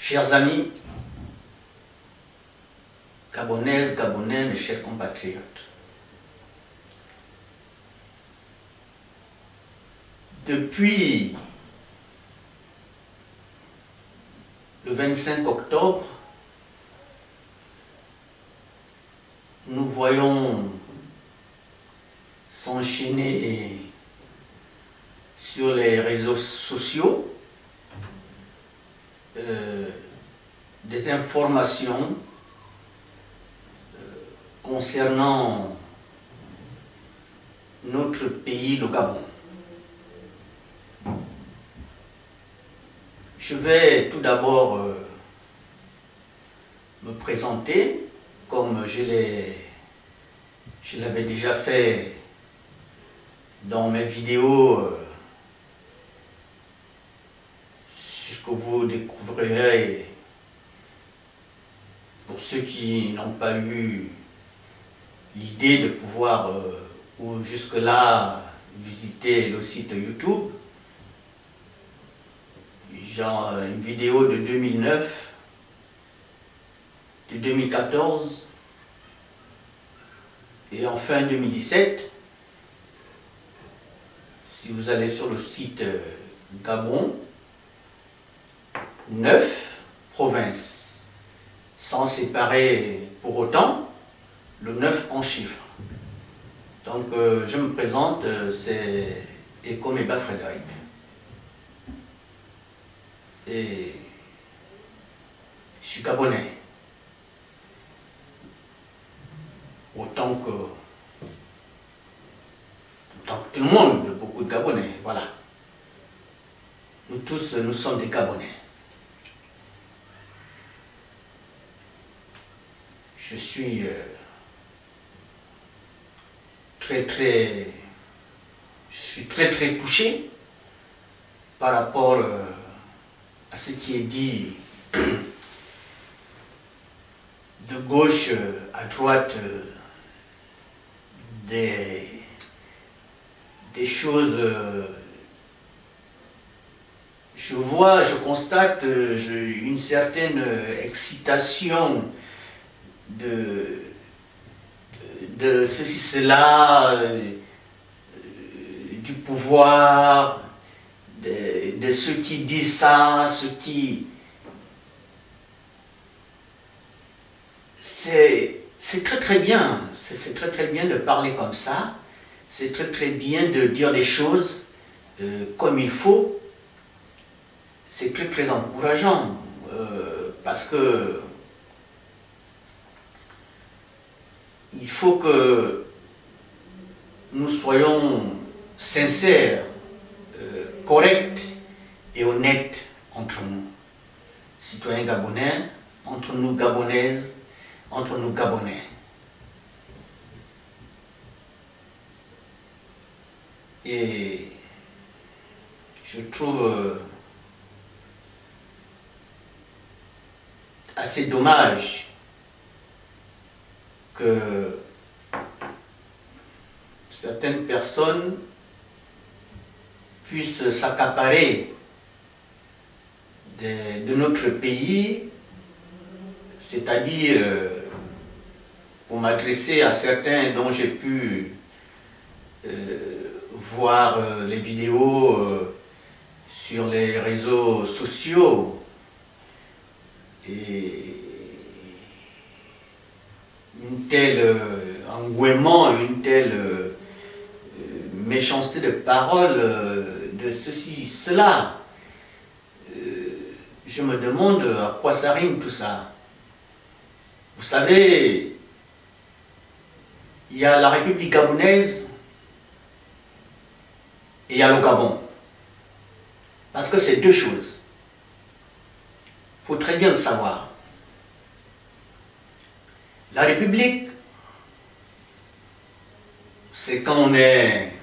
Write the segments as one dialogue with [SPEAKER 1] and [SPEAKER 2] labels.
[SPEAKER 1] Chers amis, Gabonaises, Gabonais, mes chers compatriotes, depuis le 25 octobre, nous voyons s'enchaîner sur les réseaux sociaux des informations concernant notre pays, le Gabon. Je vais tout d'abord me présenter comme je l'avais déjà fait dans mes vidéos, ce que vous découvrirez pour ceux qui n'ont pas eu l'idée de pouvoir ou jusque-là visiter le site YouTube. Genre une vidéo de 2009, de 2014 et enfin 2017. Si vous allez sur le site Gabon, 9 provinces, sans séparer pour autant le 9 en chiffres. Donc je me présente, c'est Ekomeba Frédéric. Et je suis gabonais. Autant que tout le monde, beaucoup de Gabonais, voilà. Nous tous, nous sommes des Gabonais. Je suis très touché par rapport à ce qui est dit de gauche à droite, des choses, je constate une certaine excitation de ceci, cela, du pouvoir, de ceux qui disent ça, ceux qui... C'est très bien, c'est très bien de parler comme ça, c'est très bien de dire des choses comme il faut, c'est très encourageant, parce que il faut que nous soyons sincères, corrects et honnêtes entre nous, citoyens gabonais, entre nous gabonaises, entre nous Gabonais. Et je trouve assez dommage que certaines personnes puissent s'accaparer de notre pays, c'est-à-dire, pour m'adresser à certains dont j'ai pu voir les vidéos sur les réseaux sociaux, et une telle engouement, une telle méchanceté de parole, de ceci, cela. Je me demande à quoi ça rime tout ça. Vous savez, il y a la République gabonaise et il y a le Gabon. Parce que c'est deux choses. Il faut très bien le savoir. La République, c'est quand on est,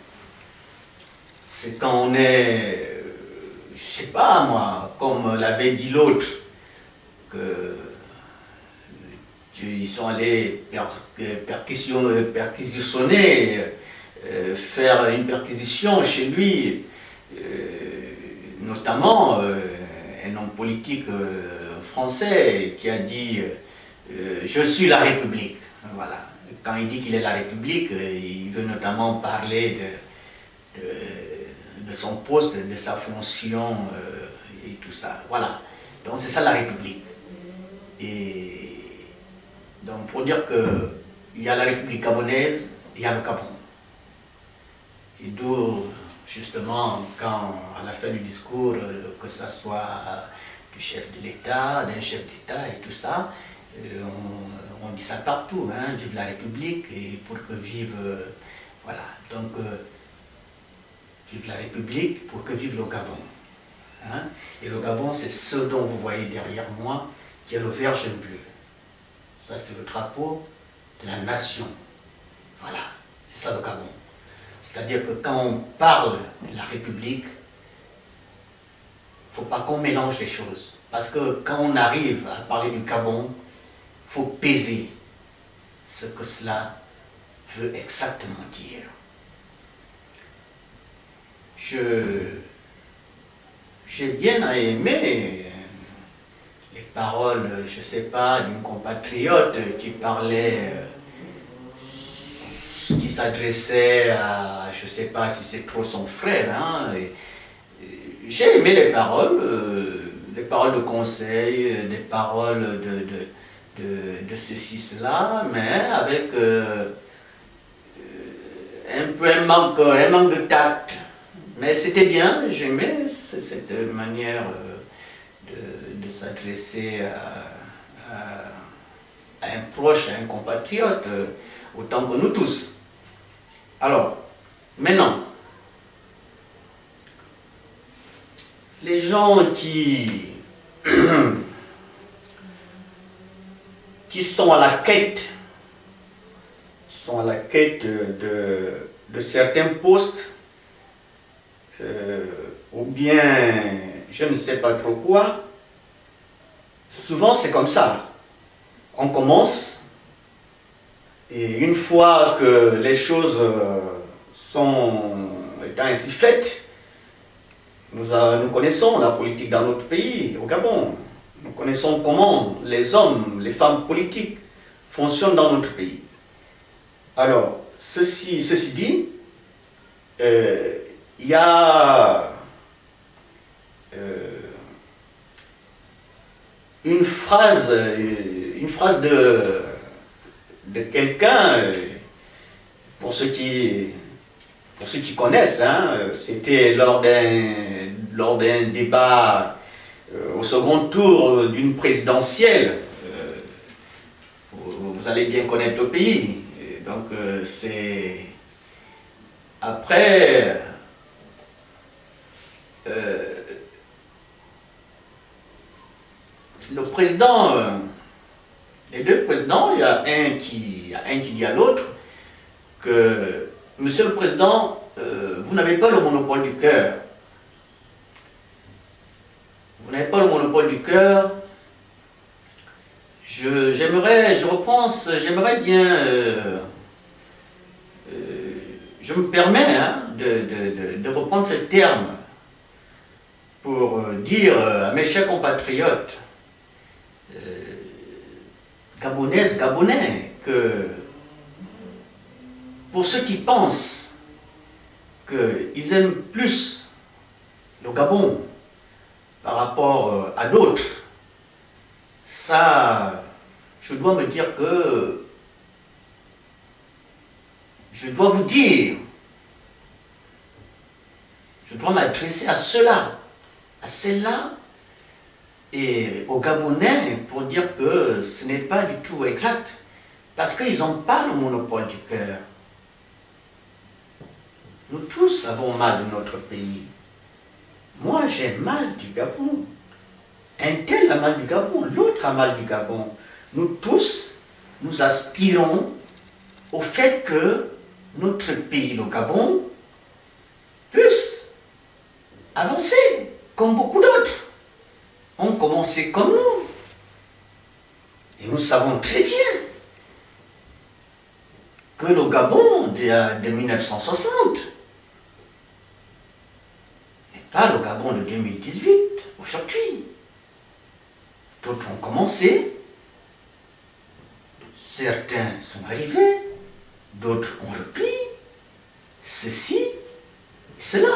[SPEAKER 1] je sais pas moi, comme l'avait dit l'autre, qu'ils sont allés perquisitionner, faire une perquisition chez lui, notamment un homme politique Français qui a dit je suis la République. Voilà. Quand il dit qu'il est la République, il veut notamment parler de son poste, de sa fonction et tout ça. Voilà. Donc c'est ça la République. Et donc pour dire qu'il y a la République gabonaise, il y a le Gabon. Et d'où justement quand à la fin du discours, que ce soit du chef de l'État, d'un chef d'État et tout ça, on dit ça partout, hein, vive la République et pour que vive, voilà, donc vive la République pour que vive le Gabon. Hein. Et le Gabon, c'est ce dont vous voyez derrière moi, qui est le vert jaune bleu. Ça, c'est le drapeau de la nation. Voilà, c'est ça le Gabon. C'est-à-dire que quand on parle de la République, il ne faut pas qu'on mélange les choses. Parce que quand on arrive à parler du Gabon, il faut peser ce que cela veut exactement dire. J'ai bien aimé les paroles, je ne sais pas, d'une compatriote qui parlait, qui s'adressait à, je ne sais pas si c'est trop son frère, hein, j'ai aimé les paroles de conseil, des paroles de ceci, cela, mais avec un peu un manque de tact. Mais c'était bien, j'aimais cette manière de s'adresser à un proche, à un compatriote, autant que nous tous. Alors, maintenant, les gens qui sont à la quête, de certains postes, ou bien je ne sais pas trop quoi, souvent c'est comme ça. On commence, et une fois que les choses sont étant ainsi faites, nous connaissons la politique dans notre pays, au Gabon. Nous connaissons comment les hommes, les femmes politiques fonctionnent dans notre pays. Alors, ceci dit, il y a une phrase de quelqu'un, pour ceux qui connaissent, hein, c'était lors d'un débat au second tour d'une présidentielle. Vous allez bien connaître le pays. Et donc c'est après le président, les deux présidents, il y a un qui dit à l'autre que Monsieur le Président, vous n'avez pas le monopole du cœur. Vous n'avez pas le monopole du cœur. J'aimerais bien, je me permets hein, de reprendre ce terme pour dire à mes chers compatriotes, gabonaises, gabonais, que pour ceux qui pensent qu'ils aiment plus le Gabon par rapport à d'autres, ça, je dois me dire que je dois vous dire, je dois m'adresser à ceux-là, à celles-là, et aux Gabonais pour dire que ce n'est pas du tout exact, parce qu'ils n'ont pas le monopole du cœur. Nous tous avons mal de notre pays. Moi, j'ai mal du Gabon. Un tel a mal du Gabon, l'autre a mal du Gabon. Nous tous, nous aspirons au fait que notre pays, le Gabon, puisse avancer, comme beaucoup d'autres ont commencé comme nous. Et nous savons très bien que le Gabon de 1960 n'est pas le Gabon de 2018, aujourd'hui. d'autres ont commencé, certains sont arrivés, d'autres ont repris, ceci, cela.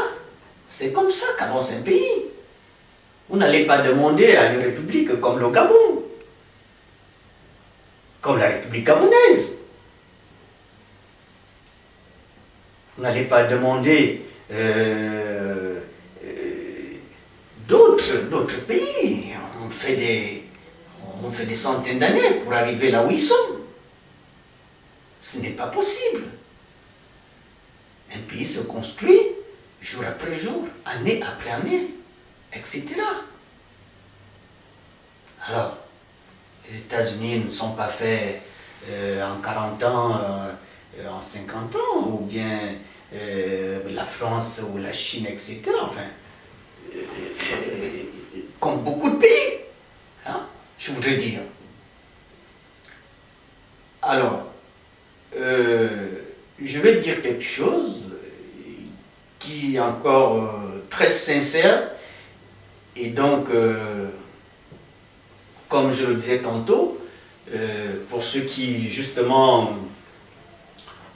[SPEAKER 1] C'est comme ça qu'avance un pays. Vous n'allez pas demander à une république comme le Gabon, comme la République gabonaise. Vous n'allez pas demander d'autres pays. On fait des centaines d'années pour arriver là où ils sont. Ce n'est pas possible. Un pays se construit jour après jour, année après année, etc. Alors, les États-Unis ne sont pas faits en 40 ans, en 50 ans, ou bien la France ou la Chine, etc. Enfin, comme beaucoup de pays, hein, je voudrais dire. Alors, je vais te dire quelque chose qui est encore très sincère, et donc, comme je le disais tantôt, pour ceux qui justement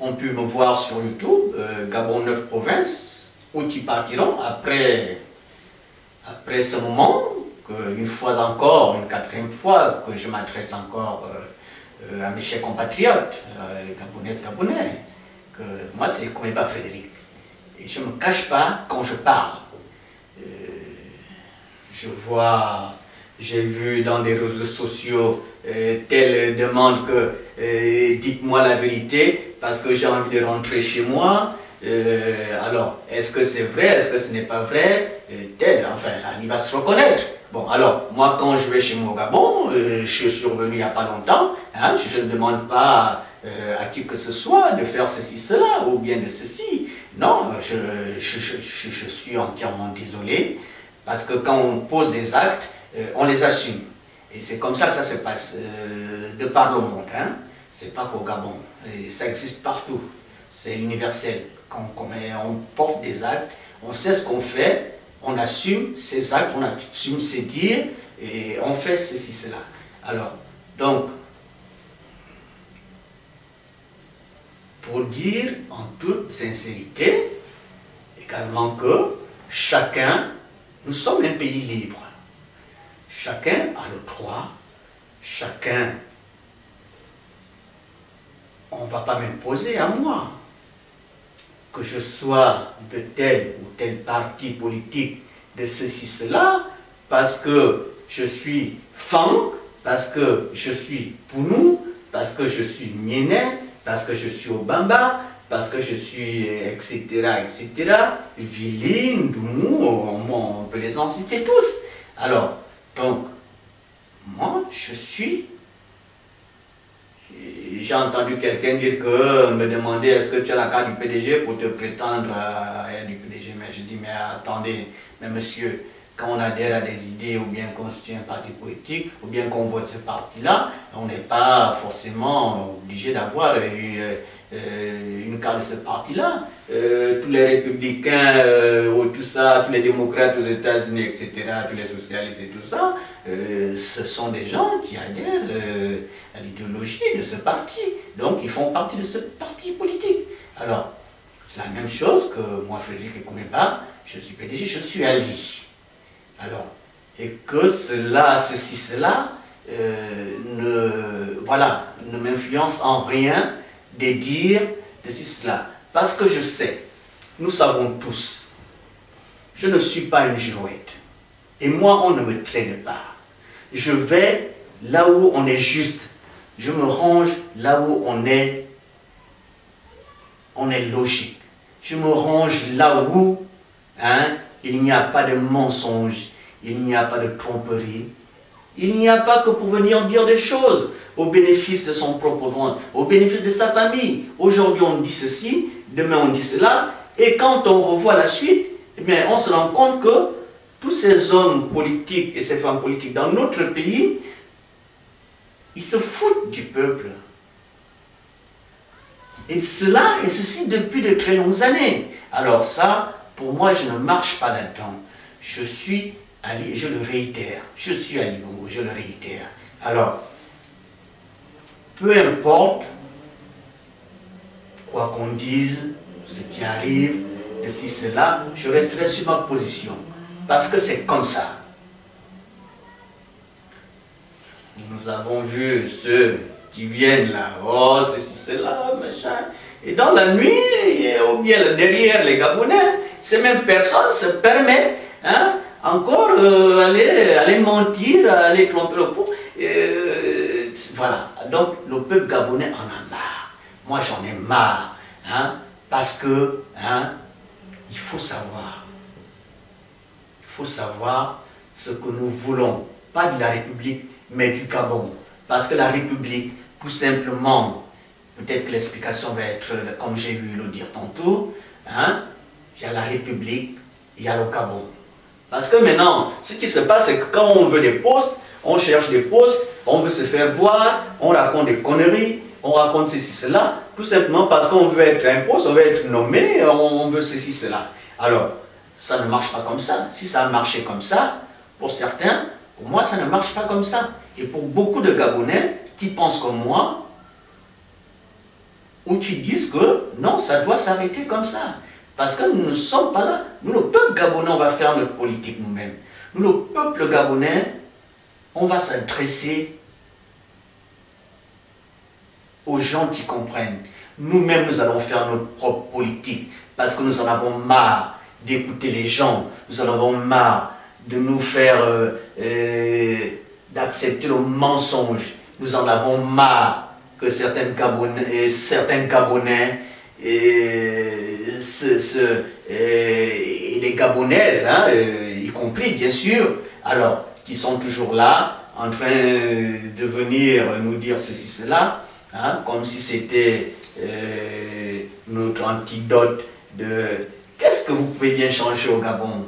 [SPEAKER 1] ont pu me voir sur YouTube, Gabon 9 provinces, où ils partiront après ce moment, une fois encore, une quatrième fois, que je m'adresse encore à mes chers compatriotes, Gabonais, que moi c'est Komeba Frédéric. Et je ne me cache pas quand je parle. J'ai vu dans les réseaux sociaux telle demande que dites-moi la vérité parce que j'ai envie de rentrer chez moi. Alors, est-ce que c'est vrai, est-ce que ce n'est pas vrai? Enfin, il va se reconnaître. Bon, alors, moi, quand je vais chez moi au Gabon, je suis revenu il n'y a pas longtemps, hein, je ne demande pas à qui que ce soit de faire ceci, cela, ou bien de ceci. Non, je suis entièrement désolé, parce que quand on pose des actes, on les assume. Et c'est comme ça que ça se passe de par le monde. Hein. C'est pas qu'au Gabon, et ça existe partout. C'est universel. Quand on porte des actes, on sait ce qu'on fait, on assume ces actes, on assume ses dires, et on fait ceci, cela. Alors, donc, pour dire en toute sincérité, également que chacun, nous sommes un pays libre. Chacun a le droit, chacun, on ne va pas m'imposer à moi que je sois de tel ou tel parti politique, de ceci, cela, parce que je suis Fang, parce que je suis Pounou, parce que je suis Mienais, parce que je suis Obamba, parce que je suis etc., etc., Vili, Ndoumou, on peut les en citer tous. Alors, donc, moi, je suis... J'ai entendu quelqu'un dire que, me demander est-ce que tu as la carte du PDG pour te prétendre à du PDG, mais je dis, mais attendez, mais monsieur, quand on adhère à des idées, ou bien qu'on soutient un parti politique, ou bien qu'on vote ce parti-là, on n'est pas forcément obligé d'avoir une carte de ce parti-là. Tous les républicains, tout ça, tous les démocrates aux États-Unis, etc., tous les socialistes et tout ça, ce sont des gens qui adhèrent à l'idéologie de ce parti. Donc, ils font partie de ce parti politique. Alors, c'est la même chose que moi, Frédéric Komeba, je suis PDG, je suis Ali. Alors, et que cela, ceci, cela, ne m'influence en rien de dire de ceci, cela. Parce que je sais, nous savons tous, je ne suis pas une girouette. Et moi, on ne me traîne pas. Je vais là où on est juste. Je me range là où on est logique. Je me range là où il n'y a pas de mensonge, il n'y a pas de tromperie, il n'y a pas que pour venir dire des choses au bénéfice de son propre ventre, au bénéfice de sa famille. Aujourd'hui on dit ceci, demain on dit cela, et quand on revoit la suite, eh bien, on se rend compte que tous ces hommes politiques et ces femmes politiques dans notre pays, ils se foutent du peuple. Et ceci depuis de très longues années. Alors ça, pour moi, je ne marche pas là-dedans. Je suis Ali, je le réitère, je suis Ali Bongo, je le réitère. Alors, peu importe quoi qu'on dise, ce qui arrive, si cela, je resterai sur ma position. Parce que c'est comme ça. Nous avons vu ceux qui viennent là, oh, ceci, cela, machin. Et dans la nuit, ou bien derrière les Gabonais, ces mêmes personnes se permettent, hein, encore aller mentir, aller tromper le peuple. Voilà. Donc le peuple gabonais en a marre. Moi j'en ai marre. Hein, parce que hein, il faut savoir. Il faut savoir ce que nous voulons. Pas de la République, mais du Gabon. Parce que la République, tout simplement, peut-être que l'explication va être, comme j'ai vu le dire tantôt, hein, il y a la République, il y a le Gabon. Parce que maintenant, ce qui se passe, c'est que quand on veut des postes, on cherche des postes, on veut se faire voir, on raconte des conneries, on raconte ceci, cela, tout simplement parce qu'on veut être un poste, on veut être nommé, on veut ceci, cela. Alors, ça ne marche pas comme ça. Si ça a marché comme ça, pour certains, pour moi, ça ne marche pas comme ça. Et pour beaucoup de Gabonais qui pensent comme moi, ou qui disent que non, ça doit s'arrêter comme ça. Parce que nous ne sommes pas là. Nous, le peuple gabonais, on va faire notre politique nous-mêmes. Nous, le peuple gabonais, on va s'adresser aux gens qui comprennent. Nous-mêmes, nous allons faire notre propre politique. Parce que nous en avons marre d'écouter les gens. Nous en avons marre de nous faire, d'accepter le mensonge. Nous en avons marre que certains Gabonais et les Gabonaises, hein, y compris bien sûr, alors qui sont toujours là, en train de venir nous dire ceci, cela, hein, comme si c'était notre antidote de qu'est-ce que vous pouvez bien changer au Gabon.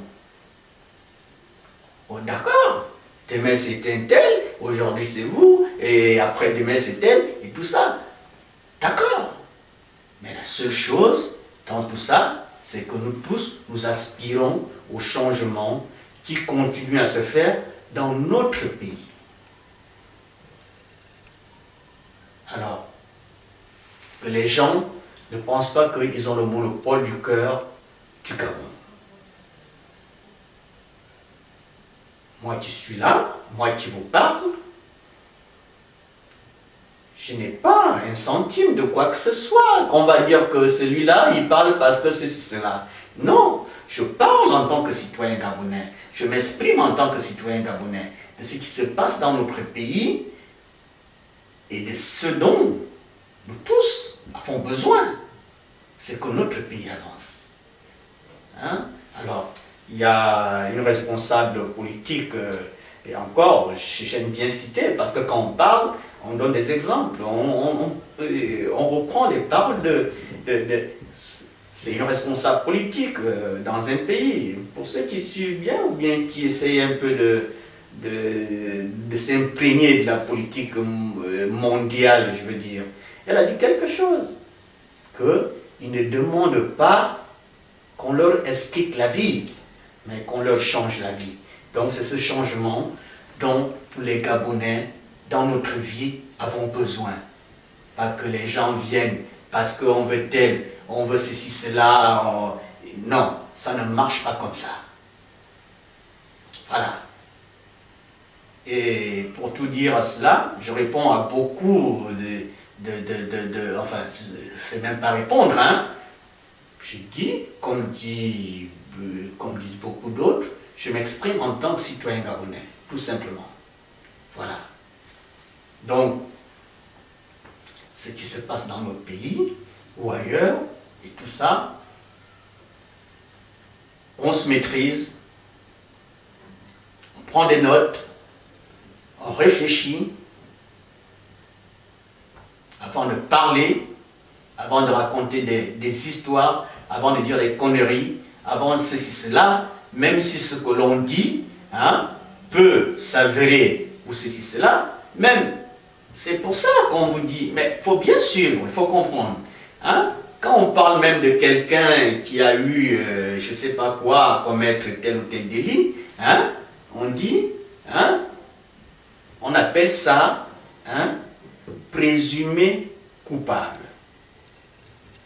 [SPEAKER 1] Oh, d'accord, demain c'est un tel, aujourd'hui c'est vous, et après demain c'est tel, et tout ça. D'accord. Mais la seule chose dans tout ça, c'est que nous tous, nous aspirons au changement qui continue à se faire dans notre pays. Alors, que les gens ne pensent pas qu'ils ont le monopole du cœur du Gabon. Moi qui suis là, moi qui vous parle, je n'ai pas un centime de quoi que ce soit. On va dire que celui-là, il parle parce que c'est cela. Non, je parle en tant que citoyen gabonais. Je m'exprime en tant que citoyen gabonais de ce qui se passe dans notre pays et de ce dont nous tous avons besoin. C'est que notre pays avance. Hein? Alors, il y a une responsable politique, et encore, j'aime bien citer, parce que quand on parle, on donne des exemples, on reprend les paroles c'est une responsable politique dans un pays. Pour ceux qui suivent bien ou bien qui essayent un peu de s'imprégner de la politique mondiale, je veux dire, elle a dit quelque chose, qu'ils ne demandent pas qu'on leur explique la vie, mais qu'on leur change la vie. Donc c'est ce changement dont les Gabonais, dans notre vie, avons besoin. Pas que les gens viennent parce qu'on veut tel, on veut ceci, cela. Non, ça ne marche pas comme ça. Voilà. Et pour tout dire à cela, je réponds à beaucoup enfin, c'est même pas répondre, hein. Je dis, comme disent beaucoup d'autres, je m'exprime en tant que citoyen gabonais, tout simplement. Voilà. Donc, ce qui se passe dans notre pays, ou ailleurs, et tout ça, on se maîtrise, on prend des notes, on réfléchit, avant de parler, avant de raconter des histoires, avant de dire des conneries, avant de ceci, cela, même si ce que l'on dit, hein, peut s'avérer ou ceci, cela, même, c'est pour ça qu'on vous dit, mais il faut bien suivre, il faut comprendre. Hein, quand on parle même de quelqu'un qui a eu, je ne sais pas quoi, à commettre tel ou tel délit, hein, on dit, hein, on appelle ça, hein, présumé coupable.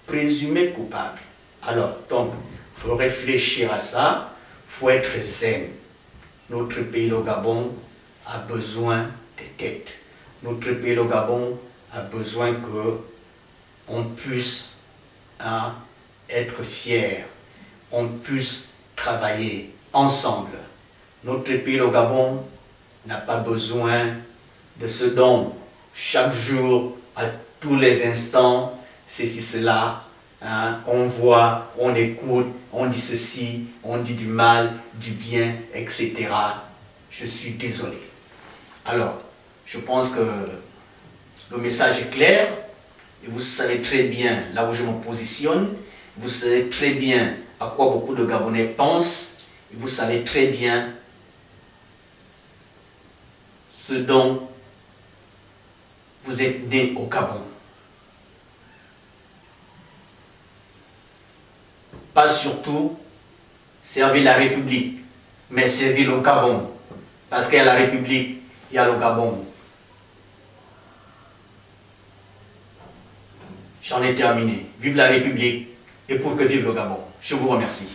[SPEAKER 1] Présumé coupable. Alors, donc, il faut réfléchir à ça, il faut être zen. Notre pays, le Gabon, a besoin des dettes. Notre pays, le Gabon, a besoin qu'on puisse, hein, être fiers, on puisse travailler ensemble. Notre pays, le Gabon, n'a pas besoin de ce don chaque jour, à tous les instants, ceci, cela, hein, on voit, on écoute, on dit ceci, on dit du mal, du bien, etc. Je suis désolé. Alors, je pense que le message est clair, et vous savez très bien là où je me positionne, vous savez très bien à quoi beaucoup de Gabonais pensent, et vous savez très bien ce dont vous êtes né au Gabon. Pas surtout servir la République, mais servir le Gabon. Parce qu'il y a la République, il y a le Gabon. J'en ai terminé. Vive la République et pour que vive le Gabon. Je vous remercie.